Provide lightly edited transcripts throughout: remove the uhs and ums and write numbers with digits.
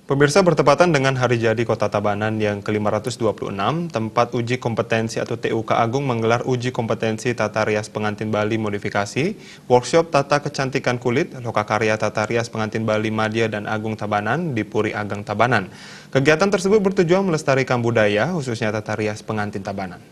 Pemirsa, bertepatan dengan Hari Jadi Kota Tabanan yang ke-526, tempat uji kompetensi atau TUK Agung menggelar uji kompetensi tata rias pengantin Bali modifikasi, workshop tata kecantikan kulit, lokakarya tata rias pengantin Bali Madya dan Agung Tabanan di Puri Ageng Tabanan. Kegiatan tersebut bertujuan melestarikan budaya, khususnya tata rias pengantin Tabanan.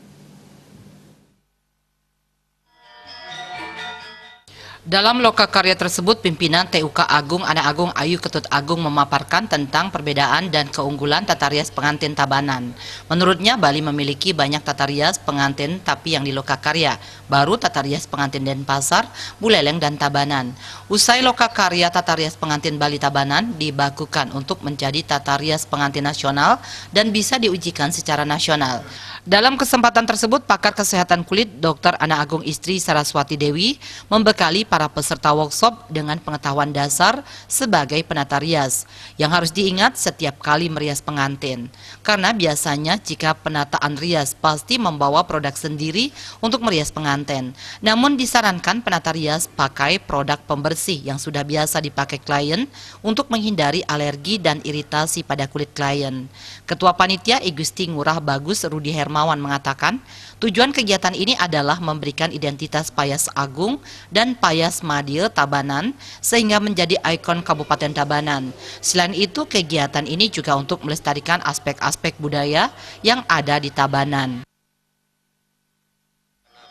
Dalam lokakarya tersebut, pimpinan TUK Agung Ana Agung Ayu Ketut Agung memaparkan tentang perbedaan dan keunggulan tata rias pengantin Tabanan. Menurutnya, Bali memiliki banyak tata rias pengantin, tapi yang di lokakarya baru tata rias pengantin Denpasar, Buleleng, dan Tabanan. Usai lokakarya tata rias pengantin Bali Tabanan dibakukan untuk menjadi tata rias pengantin nasional dan bisa diujikan secara nasional. Dalam kesempatan tersebut, pakar kesehatan kulit Dr. Ana Agung Istri Saraswati Dewi membekali para peserta workshop dengan pengetahuan dasar sebagai penata rias yang harus diingat setiap kali merias pengantin. Karena biasanya jika penataan rias pasti membawa produk sendiri untuk merias pengantin. Namun disarankan penata rias pakai produk pembersih yang sudah biasa dipakai klien untuk menghindari alergi dan iritasi pada kulit klien. Ketua Panitia I Gusti Ngurah Bagus Rudi Hermawan mengatakan, tujuan kegiatan ini adalah memberikan identitas Payas Agung dan Payas Madya Tabanan sehingga menjadi ikon Kabupaten Tabanan. Selain itu, kegiatan ini juga untuk melestarikan aspek-aspek budaya yang ada di Tabanan.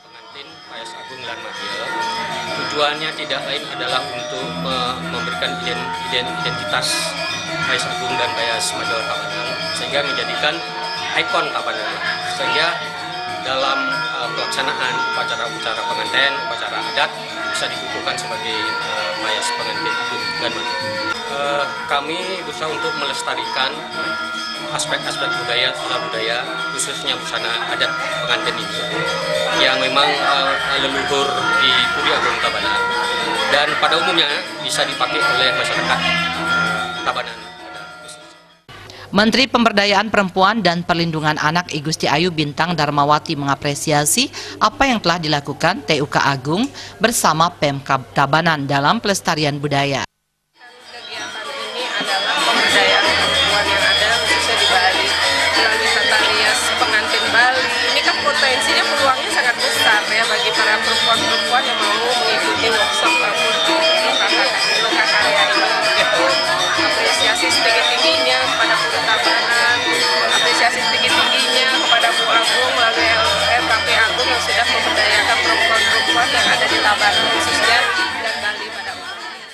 Pengantin Payas Agung dan Madya, tujuannya tidak lain adalah untuk memberikan identitas Payas Agung dan Payas Madya Tabanan sehingga menjadikan ikon Tabanan, sehingga dalam pelaksanaan upacara-upacara pengantin, upacara adat bisa dikukuhkan sebagai Payas pengantin Agung dan Madya. Kami berusaha untuk melestarikan aspek-aspek budaya khususnya busana adat pengantin ini yang memang leluhur di Puri Ageng Tabanan dan pada umumnya bisa dipakai oleh masyarakat Tabanan. Menteri Pemberdayaan Perempuan dan Perlindungan Anak I Gusti Ayu Bintang Darmawati mengapresiasi apa yang telah dilakukan TUK Agung bersama Pemkab Tabanan dalam pelestarian budaya. Kegiatan ini adalah pemberdayaan perempuan yang ada khususnya di Bali melalui tata rias pengantin Bali. Ini kan potensinya, peluangnya sangat besar ya bagi para perempuan-perempuan yang mau mengikuti workshop lokakarya ini. Itu apresiasi setinggi-tingginya kepada Puri Tabanan, apresiasi setinggi-tingginya kepada Bu Agung melalui LKP Agung yang sudah memberdayakan perempuan-perempuan yang ada di Tabanan khususnya dan Bali pada umumnya.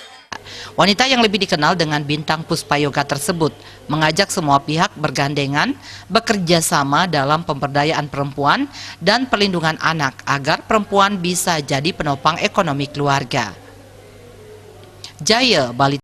Wanita yang lebih dikenal dengan bintang Puspayoga tersebut mengajak semua pihak bergandengan bekerja sama dalam pemberdayaan perempuan dan perlindungan anak agar perempuan bisa jadi penopang ekonomi keluarga. Jaya Bali.